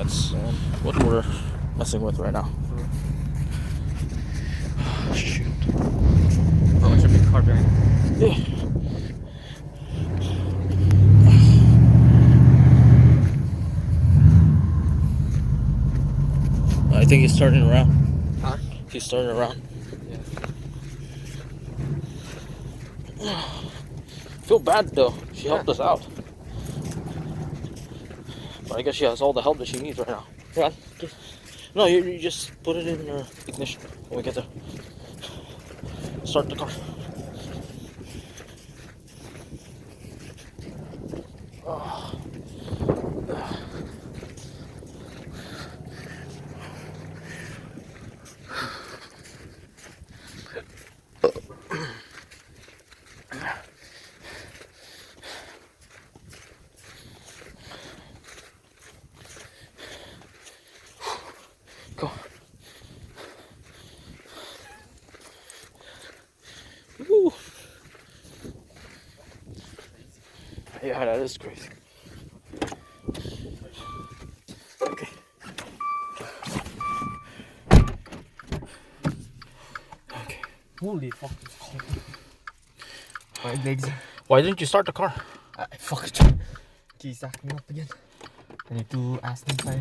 That's what we're messing with right now. Shoot. Oh, it's a big car behind. Yeah. I think he's turning around. Huh? He's turning around. Yeah. Feel bad though. She helped us out. But I guess she has all the help that she needs right now. Yeah. No, you just put it in your ignition when we get there. Start the car. Oh. Go. Woo. Yeah, that is crazy. Okay. Okay. Holy fuck, it's cold. My legs. Why didn't you start the car? I fucked. Keys acting up again. I need to ask them if I